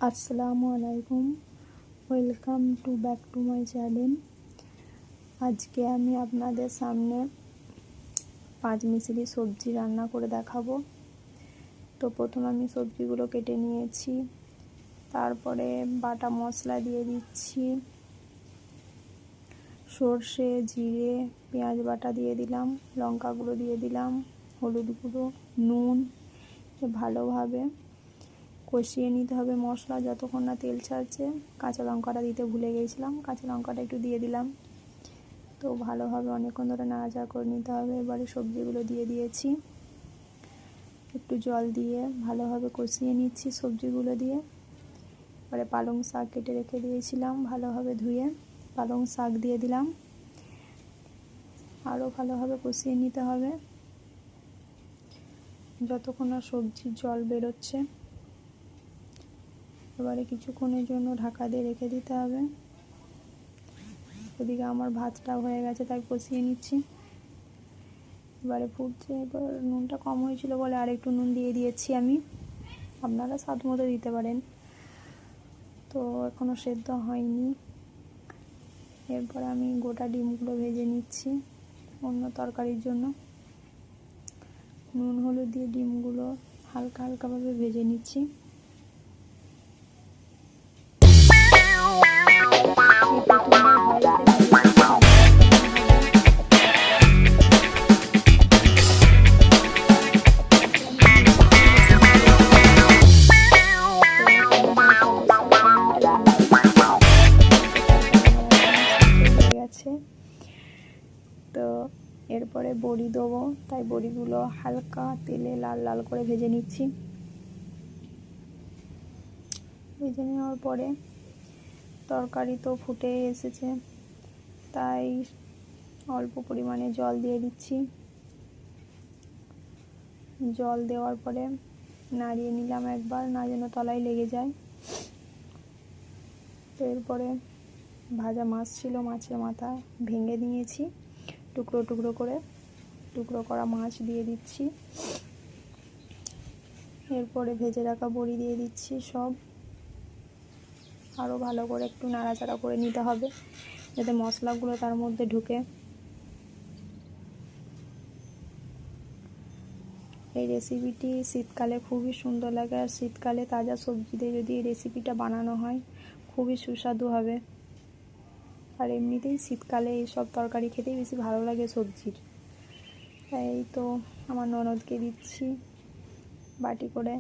আসসালামু আলাইকুম, welcome back to my channel. আজকে আমি আপনাদের সামনে পাঁচমিশালি সবজি রান্না করে দেখাবো। তো প্রথম আমি সবজিগুলো কেটে নিয়েছি, তারপরে বাটা মশলা দিয়ে দিচ্ছি, সর্ষে, জিরে, পেঁয়াজ বাটা দিয়ে দিলাম, লঙ্কা গুঁড়ো দিয়ে দিলাম, হলুদ গুঁড়ো, নুন। ভালোভাবে কষিয়ে নিতে হবে মশলা যতক্ষণ না তেল ছাড়ছে। কাঁচা লঙ্কাটা দিতে ভুলে গিয়েছিলাম, কাঁচা লঙ্কাটা একটু দিয়ে দিলাম। তো ভালোভাবে অনেকক্ষণ ধরে নাড়াচাড়া করে নিতে হবে। এবারে সবজিগুলো দিয়ে দিয়েছি, একটু জল দিয়ে ভালোভাবে কষিয়ে নিচ্ছি সবজিগুলো দিয়ে। এবারে পালং শাক কেটে রেখে দিয়েছিলাম, ভালোভাবে ধুয়ে পালং শাক দিয়ে দিলাম। আরও ভালোভাবে কষিয়ে নিতে হবে যতক্ষণ না সবজির জল বেরোচ্ছে। এবারে কিছুক্ষণের জন্য ঢাকা দিয়ে রেখে দিতে হবে। ওদিকে আমার ভাতটা হয়ে গেছে, তাই কষিয়ে নিচ্ছি। এবারে ফুটছে, এবার নুনটা কম হয়েছিল বলে আর একটু নুন দিয়ে দিয়েছি আমি, আপনারা স্বাদ মতো দিতে পারেন। তো এখনও সেদ্ধ হয়নি। এরপরে আমি গোটা ডিমগুলো ভেজে নিচ্ছি অন্য তরকারির জন্য। নুন হলুদ দিয়ে ডিমগুলো হালকা হালকাভাবে ভেজে নিচ্ছি। তো এরপরে বড়ি দেবো, তাই বড়িগুলো হালকা তেলে লাল লাল করে ভেজে নিচ্ছি। ভেজে নেওয়ার পরে তরকারি তো ফুটে এসেছে, তাই অল্প পরিমাণে জল দিয়ে দিচ্ছি। জল দেওয়ার পরে নাড়িয়ে নিলাম একবার, না যেন তলায় লেগে যায়। তো এরপরে ভাজা মাছ ছিল, মাছের মাথা ভেঙে নিয়েছি টুকরো টুকরো করে, টুকরো করা মাছ দিয়ে দিচ্ছি। এরপরে ভেজে রাখা বড়ি দিয়ে দিচ্ছি সব। আরও ভালো করে একটু নাড়াচাড়া করে নিতে হবে যাতে মশলাগুলো তার মধ্যে ঢুকে। এই রেসিপিটি শীতকালে খুবই সুন্দর লাগে, আর শীতকালে তাজা সবজি দিয়ে যদি এই রেসিপিটা বানানো হয় খুবই সুস্বাদু হবে। আর এমনিতেই শীতকালে এইসব তরকারি খেতেই বেশি ভালো লাগে সবজির। তাই তো আমার ননদকে দিচ্ছি বাটি করে।